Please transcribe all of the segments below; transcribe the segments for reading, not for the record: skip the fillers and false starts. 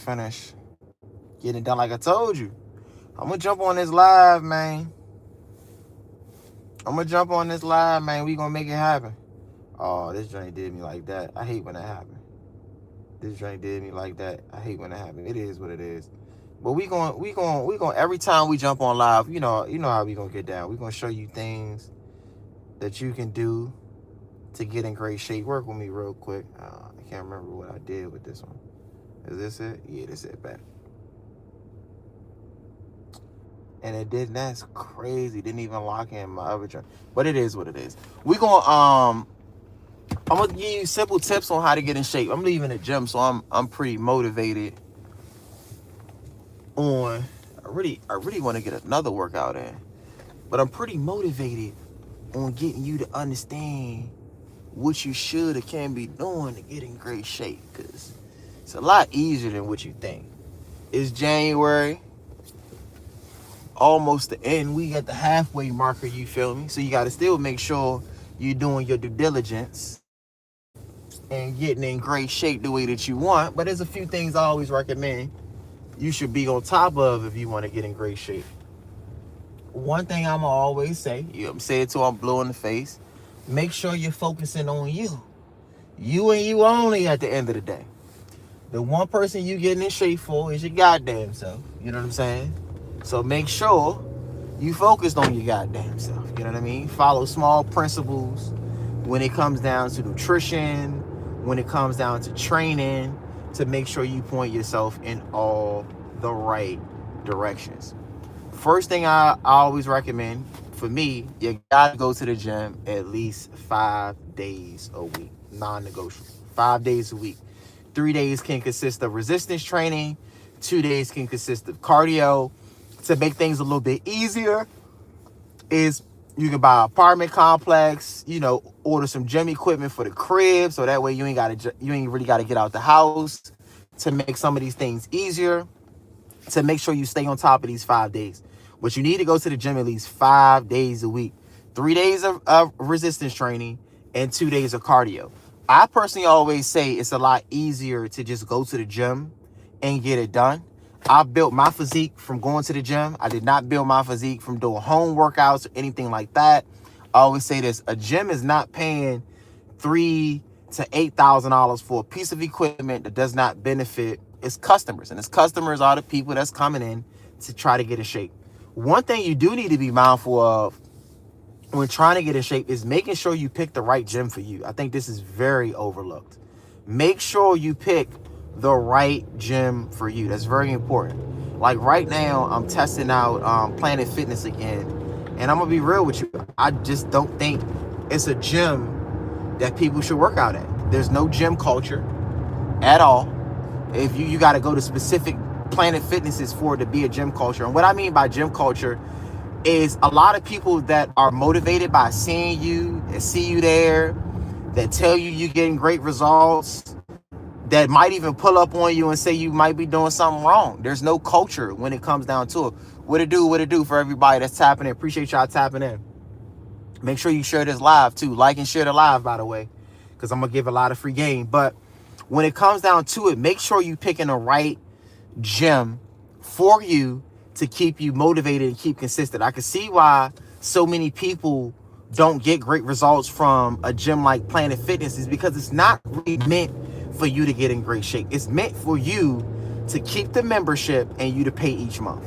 finish getting it done. Like I told you, I'm gonna jump on this live, man. We gonna make it happen. Oh, this joint did me like that. I hate when that happens. This joint did me like that. I hate when that happens. It is what it is. But we going every time we jump on live, you know how we gonna get down. We gonna show you things that you can do to get in great shape. Work with me real quick. I can't remember what I did with this one. Is this it? Yeah, this it. Back. And it didn't. That's crazy. Didn't even lock in my other joint. But it is what it is. We gonna I'm gonna give you simple tips on how to get in shape. I'm leaving the gym, so I'm pretty motivated on. I really want to get another workout in, but I'm pretty motivated on getting you to understand what you should or can be doing to get in great shape, because it's a lot easier than what you think. It's January, almost the end. We at the halfway marker, you feel me? So you got to still make sure you're doing your due diligence and getting in great shape the way that you want. But there's a few things I always recommend you should be on top of if you want to get in great shape. One thing I'm always say, I'm saying it till I'm blue in the face, make sure you're focusing on you. You and you only at the end of the day. The one person you getting in shape for is your goddamn self. You know what I'm saying? So make sure you focused on your goddamn self. You know what I mean? Follow small principles when it comes down to nutrition, when it comes down to training, to make sure you point yourself in all the right directions. First thing I always recommend, for me, you gotta go to the gym at least 5 days a week, non-negotiable. 5 days a week. 3 days can consist of resistance training. 2 days can consist of cardio. To make things a little bit easier, is you can buy an apartment complex, order some gym equipment for the crib, so that way you ain't really gotta get out the house, to make some of these things easier, to make sure you stay on top of these 5 days. But you need to go to the gym at least 5 days a week. 3 days of resistance training and 2 days of cardio. I personally always say it's a lot easier to just go to the gym and get it done. I built my physique from going to the gym. I did not build my physique from doing home workouts or anything like that. I always say this: a gym is not paying $3,000 to $8,000 for a piece of equipment that does not benefit its customers. And its customers are the people that's coming in to try to get in shape. One thing you do need to be mindful of when trying to get in shape is making sure you pick the right gym for you. I think this is very overlooked. Make sure you pick the right gym for you. That's very important. Like right now, I'm testing out Planet Fitness again, and I'm gonna be real with you. I just don't think it's a gym that people should work out at. There's no gym culture at all. If you got to go to specific Planet Fitnesses for it to be a gym culture. And what I mean by gym culture is a lot of people that are motivated by seeing you and see you there, that tell you you're getting great results, that might even pull up on you and say you might be doing something wrong. There's no culture when it comes down to it. What it do for everybody that's tapping in. Appreciate y'all tapping in. Make sure you share this live too. Like and share the live, by the way, because I'm going to give a lot of free game. But when it comes down to it, make sure you picking the right gym for you to keep you motivated and keep consistent. I can see why so many people don't get great results from a gym like Planet Fitness, is because it's not really meant for you to get in great shape. It's meant for you to keep the membership and you to pay each month.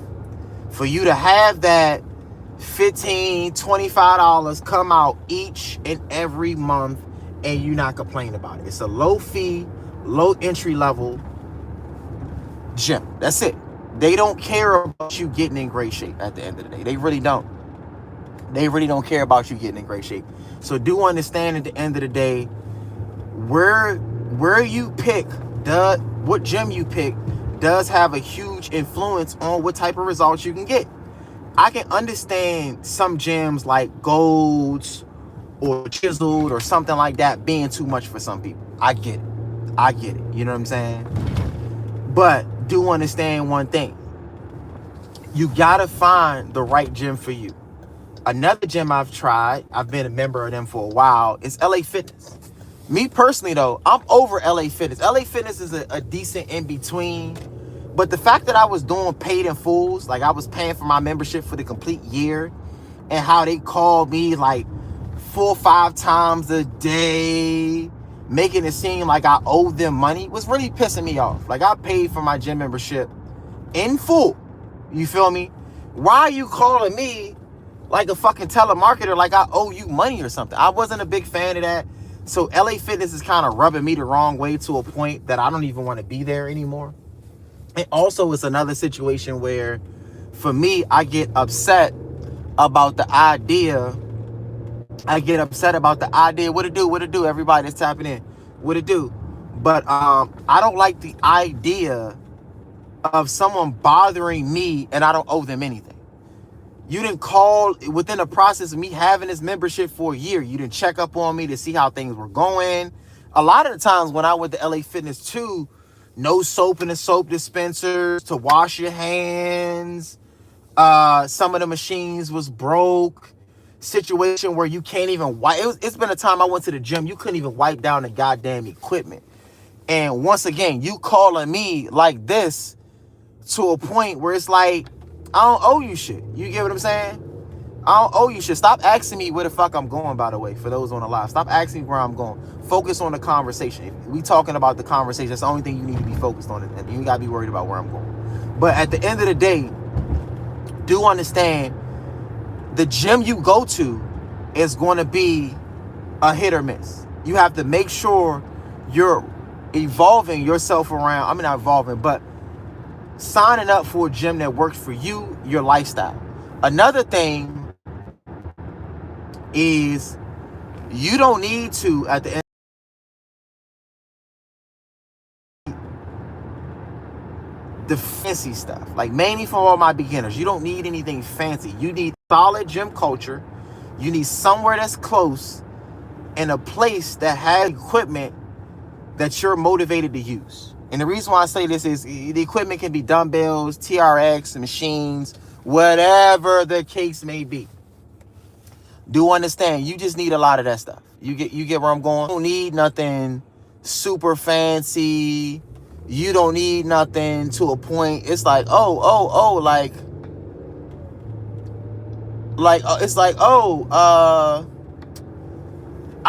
For you to have that $15, $25 come out each and every month and you not complain about it. It's a low fee, low entry level gym. That's it. They don't care about you getting in great shape at the end of the day. They really don't. They really don't care about you getting in great shape. So do understand at the end of the day, where you pick, what gym you pick does have a huge influence on what type of results you can get. I can understand some gyms like Gold's or Chiseled or something like that being too much for some people. I get it. You know what I'm saying? But do understand one thing. You gotta find the right gym for you. Another gym I've tried, I've been a member of them for a while, is LA Fitness. Me personally though, I'm over LA Fitness. LA Fitness is a decent in between. But the fact that I was doing paid in fulls, like I was paying for my membership for the complete year, and how they called me like 4 or 5 times a day, making it seem like I owed them money, was really pissing me off. Like, I paid for my gym membership in full. You feel me? Why are you calling me like a fucking telemarketer, like I owe you money or something? I wasn't a big fan of that. So LA Fitness is kind of rubbing me the wrong way to a point that I don't even want to be there anymore. And also, it's another situation where, for me, I get upset about the idea. What it do, everybody that's tapping in. What it do? But I don't like the idea of someone bothering me and I don't owe them anything. You didn't call within the process of me having this membership for a year. You didn't check up on me to see how things were going. A lot of the times when I went to LA Fitness too, no soap in the soap dispensers to wash your hands. Some of the machines was broke. Situation where you can't even wipe. It's been a time I went to the gym, you couldn't even wipe down the goddamn equipment. And once again, you calling me like this to a point where it's like, I don't owe you shit. You get what I'm saying? I don't owe you shit. Stop asking me where the fuck I'm going, by the way, for those on the live. Stop asking me where I'm going. Focus on the conversation. If we talking about the conversation, that's the only thing you need to be focused on. And you gotta be worried about where I'm going. But at the end of the day, do understand, the gym you go to is going to be a hit or miss. You have to make sure you're evolving yourself around. I mean, not evolving, but signing up for a gym that works for you, your lifestyle. Another thing is, you don't need to, at the end, the fancy stuff. Like, mainly for all my beginners, you don't need anything fancy. You need solid gym culture. You need somewhere that's close and a place that has equipment that you're motivated to use. And the reason why I say this is the equipment can be dumbbells, TRX, machines, whatever the case may be. Do understand, you just need a lot of that stuff. You get where I'm going? You don't need nothing super fancy. You don't need nothing to a point. It's like, I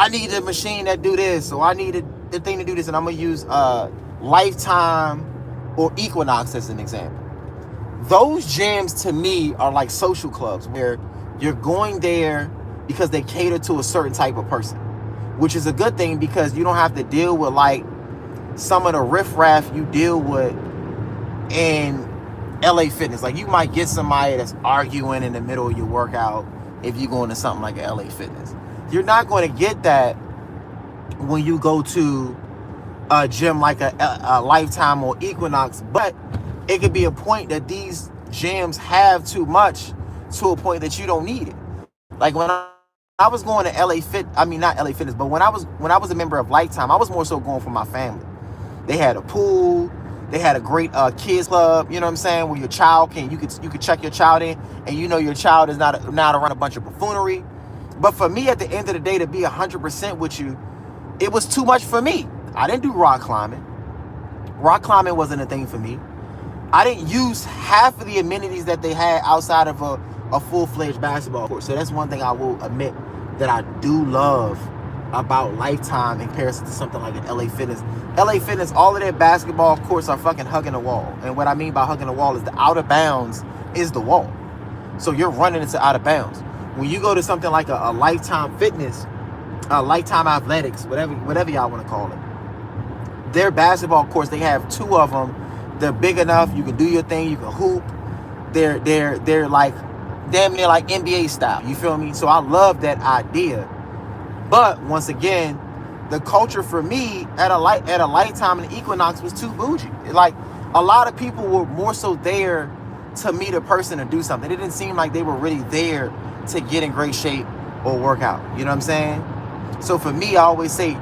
need a machine that do this, or I need the thing to do this, and I'm gonna use Lifetime or Equinox as an example. Those gyms to me are like social clubs where you're going there because they cater to a certain type of person, which is a good thing because you don't have to deal with like some of the riffraff you deal with in LA Fitness. Like, you might get somebody that's arguing in the middle of your workout if you go into something like a LA Fitness. You're not going to get that when you go to a gym like a Lifetime or Equinox, but it could be a point that these gyms have too much to a point that you don't need it. Like, when I was going to not LA Fitness, but when I was a member of Lifetime, I was more so going for my family. They had a pool, they had a great kids club, you know what I'm saying, where your child you could check your child in, and you know your child is not to run a bunch of buffoonery. But for me, at the end of the day, to be 100% with you, it was too much for me. I didn't do rock climbing. Rock climbing wasn't a thing for me. I didn't use half of the amenities that they had outside of a full-fledged basketball court. So that's one thing I will admit that I do love about Lifetime in comparison to something like an LA Fitness. LA Fitness, all of their basketball courts are fucking hugging the wall. And what I mean by hugging the wall is the out of bounds is the wall. So you're running into out of bounds. When you go to something like a Lifetime Fitness, Lifetime Athletics, whatever y'all want to call it, their basketball courts, they have 2 of them. They're big enough. You can do your thing. You can hoop. They're like damn near like NBA style. You feel me? So I love that idea. But once again, the culture for me at a Lifetime and Equinox was too bougie. Like, a lot of people were more so there to meet a person or do something. It didn't seem like they were really there to get in great shape or work out. You know what I'm saying? So for me, I always say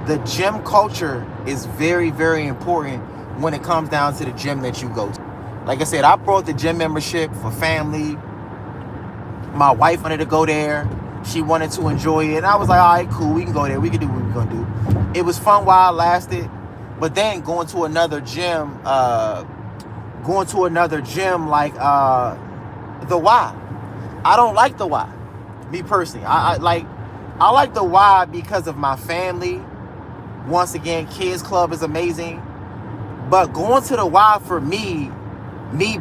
the gym culture is very, very important when it comes down to the gym that you go to. Like I said, I brought the gym membership for family. My wife wanted to go there. She wanted to enjoy it. And I was like, all right, cool. We can go there. We can do what we're going to do. It was fun while it lasted. But then going to another gym, going to another gym like the Y. I don't like the Y. Me personally, I like the Y because of my family. Once again, kids club is amazing, but going to the Y for me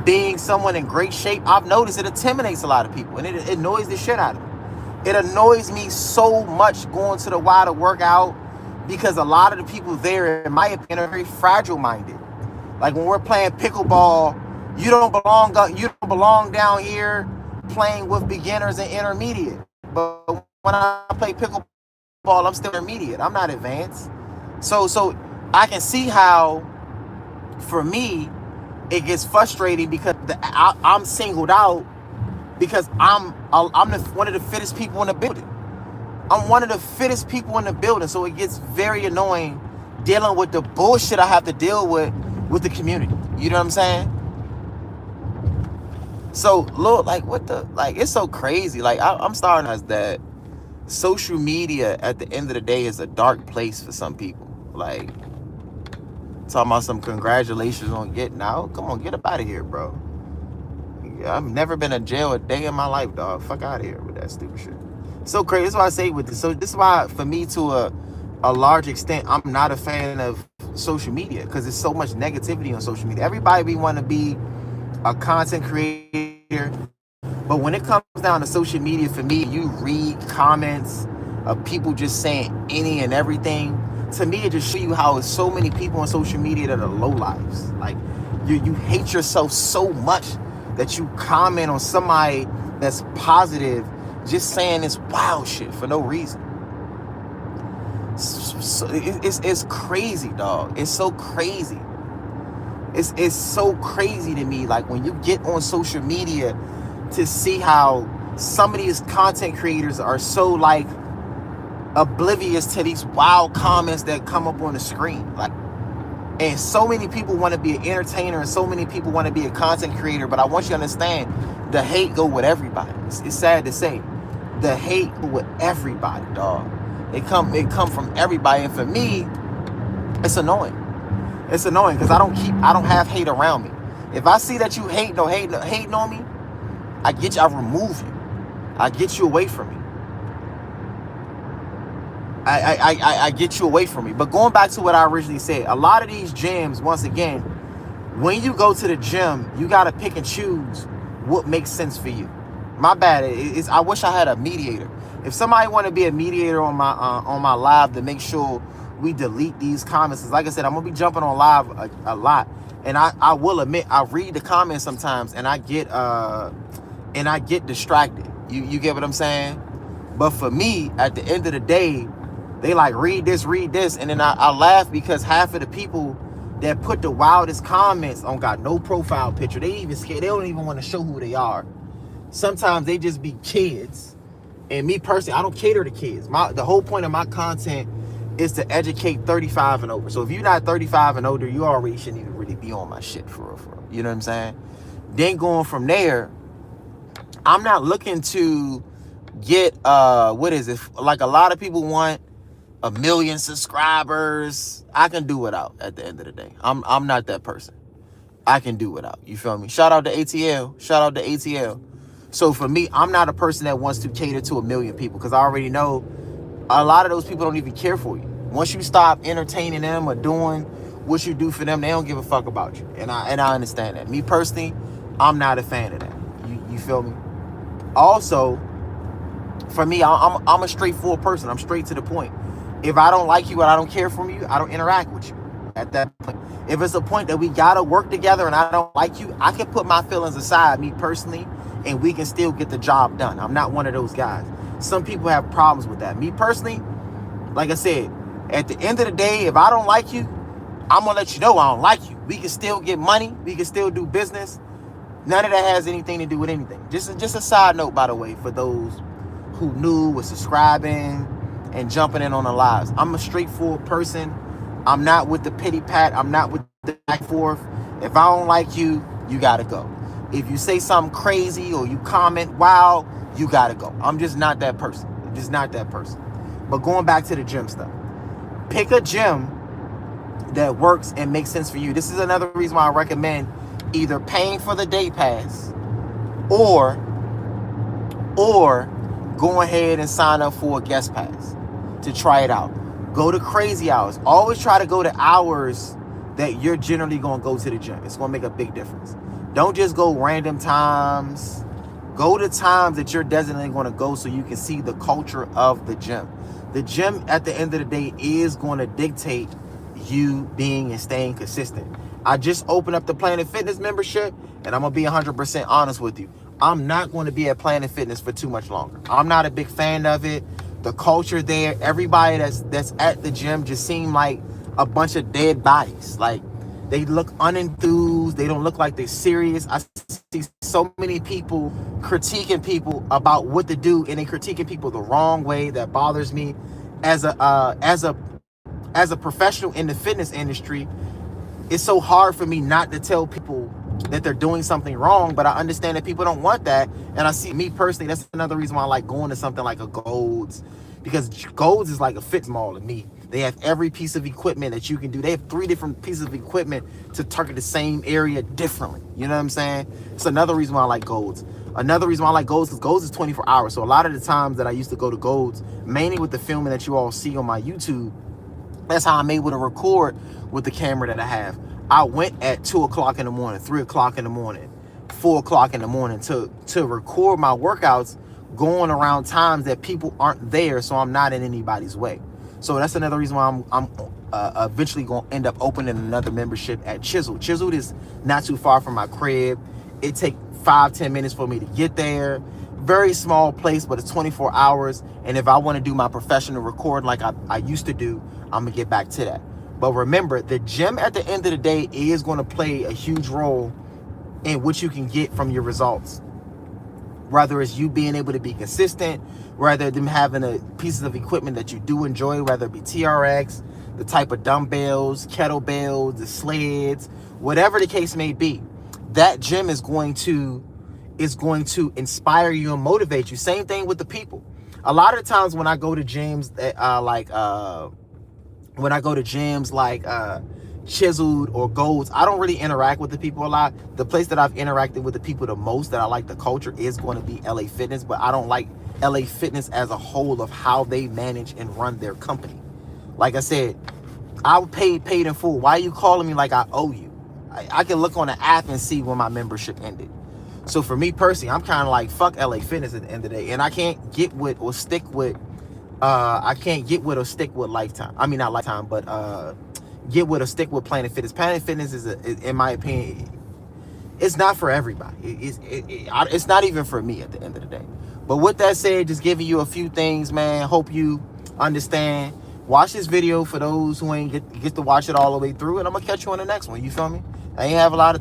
being someone in great shape, I've noticed it intimidates a lot of people, and it annoys the shit out of me. It annoys me so much going to the Y to work out, because a lot of the people there, in my opinion, are very fragile minded. Like when we're playing pickleball, you don't belong down here playing with beginners and intermediate. But when I play pickleball, I'm still intermediate. I'm not advanced. So I can see how, for me, it gets frustrating because I'm singled out because I'm one of the fittest people in the building. I'm one of the fittest people in the building, so it gets very annoying dealing with the bullshit I have to deal with the community. You know what I'm saying? So, look, like, it's so crazy. Like, I'm starting as that social media at the end of the day is a dark place for some people. Like, talking about some congratulations on getting out. Come on, get up out of here, bro. I've never been in jail a day in my life, dog. Fuck out of here with that stupid shit. So crazy. That's why I say with this. So this is why, for me, to a large extent, I'm not a fan of social media, because there's so much negativity on social media. Everybody want to be a content creator, but when it comes down to social media, for me, you read comments of people just saying any and everything. To me, it just shows you how there's so many people on social media that are low lives. Like, you hate yourself so much that you comment on somebody that's positive, just saying this wild shit for no reason. So it's crazy, dog. It's so crazy. It's so crazy to me. Like, when you get on social media, to see how some of these content creators are so, like, oblivious to these wild comments that come up on the screen. Like, and so many people want to be an entertainer, and so many people want to be a content creator, but I want you to understand, the hate go with everybody. It's sad to say, the hate go with everybody, dog. It come from everybody, and for me, it's annoying. It's annoying because I don't have hate around me. If I see that you hating on me, I remove you. I get you away from me. I get you away from me. But going back to what I originally said, a lot of these gyms, once again, when you go to the gym, you got to pick and choose what makes sense for you. My bad. I wish I had a mediator. If somebody want to be a mediator on my live to make sure we delete these comments, like I said, I'm gonna be jumping on live a lot, and I will admit, I read the comments sometimes, and I get distracted. You get what I'm saying? But for me, at the end of the day, they like, read this, and then I laugh because half of the people that put the wildest comments on got no profile picture. They even scared. They don't even want to show who they are. Sometimes they just be kids. And me personally, I don't cater to kids. The whole point of my content is to educate 35 and over. So if you're not 35 and older, you already shouldn't even really be on my shit for real. You know what I'm saying? Then going from there, I'm not looking to get what is it? Like, a lot of people want 1 million subscribers. I can do without at the end of the day. I'm not that person. I can do without. You feel me? Shout out to ATL. So for me, I'm not a person that wants to cater to 1 million people, because I already know a lot of those people don't even care for you. Once you stop entertaining them or doing what you do for them, they don't give a fuck about you. And I understand that. Me personally, I'm not a fan of that. You feel me? Also, for me, I'm a straightforward person. I'm straight to the point. If I don't like you and I don't care for you, I don't interact with you at that point. If it's a point that we gotta work together and I don't like you, I can put my feelings aside, me personally, and we can still get the job done. I'm not one of those guys. Some people have problems with that. Me personally, like I said, at the end of the day, if I don't like you, I'm gonna let you know I don't like you. We can still get money. We can still do business. None of that has anything to do with anything. Just a side note, by the way, for those who knew, was subscribing and jumping in on the lives. I'm a straightforward person. I'm not with the pity pat. I'm not with the back and forth. If I don't like you, you gotta go. If you say something crazy or you comment, wow, you gotta go. I'm just not that person. I'm just not that person. But going back to the gym stuff, pick a gym that works and makes sense for you. This is another reason why I recommend either paying for the day pass or go ahead and sign up for a guest pass to try it out. Go to crazy hours. Always try to go to hours that you're generally going to go to the gym. It's going to make a big difference. Don't just go random times. Go to times that you're designated going to go so you can see the culture of the gym. The gym, at the end of the day, is going to dictate you being and staying consistent. I just opened up the Planet Fitness membership, and I'm going to be 100% honest with you. I'm not going to be at Planet Fitness for too much longer. I'm not a big fan of it. The culture there, everybody that's at the gym just seem like a bunch of dead bodies. Like, they look unenthused. They don't look like they're serious. I see so many people critiquing people about what to do, and they critiquing people the wrong way. That bothers me. As a professional in the fitness industry, it's so hard for me not to tell people that they're doing something wrong, but I understand that people don't want that. And I see, me personally, that's another reason why I like going to something like a Gold's, because Gold's is like a fitness mall to me. They have every piece of equipment that you can do. They have 3 different pieces of equipment to target the same area differently. You know what I'm saying? It's another reason why I like Gold's. Another reason why I like Gold's is Gold's is 24 hours. So a lot of the times that I used to go to Gold's, mainly with the filming that you all see on my YouTube, that's how I'm able to record with the camera that I have. I went at 2 o'clock in the morning, 3 o'clock in the morning, 4 o'clock in the morning to record my workouts, going around times that people aren't there, so I'm not in anybody's way. So that's another reason why I'm eventually going to end up opening another membership at Chiseled. Chiseled is not too far from my crib. It takes 5-10 minutes for me to get there. Very small place, but it's 24 hours. And if I want to do my professional recording like I used to do, I'm going to get back to that. But remember, the gym at the end of the day is going to play a huge role in what you can get from your results. Whether it's you being able to be consistent, whether them having a pieces of equipment that you do enjoy, whether it be TRX, the type of dumbbells, kettlebells, the sleds, whatever the case may be, that gym is going to inspire you and motivate you. Same thing with the people. A lot of times when I go to gyms like Chiseled or Gold's, I don't really interact with the people a lot. The place that I've interacted with the people the most, that I like the culture, is going to be LA Fitness, but I don't like LA Fitness as a whole of how they manage and run their company. Like I said, I paid in full. Why are you calling me like I owe you? I can look on the app and see when my membership ended. So for me personally, I'm kind of like, fuck LA Fitness at the end of the day. And I can't get with or stick with Lifetime. I mean, not Lifetime, but get with or stick with Planet Fitness. Planet Fitness is in my opinion, it's not for everybody. It's not even for me at the end of the day. But with that said, just giving you a few things, man. Hope you understand. Watch this video for those who ain't get to watch it all the way through, and I'm gonna catch you on the next one. You feel me? I ain't have a lot of time.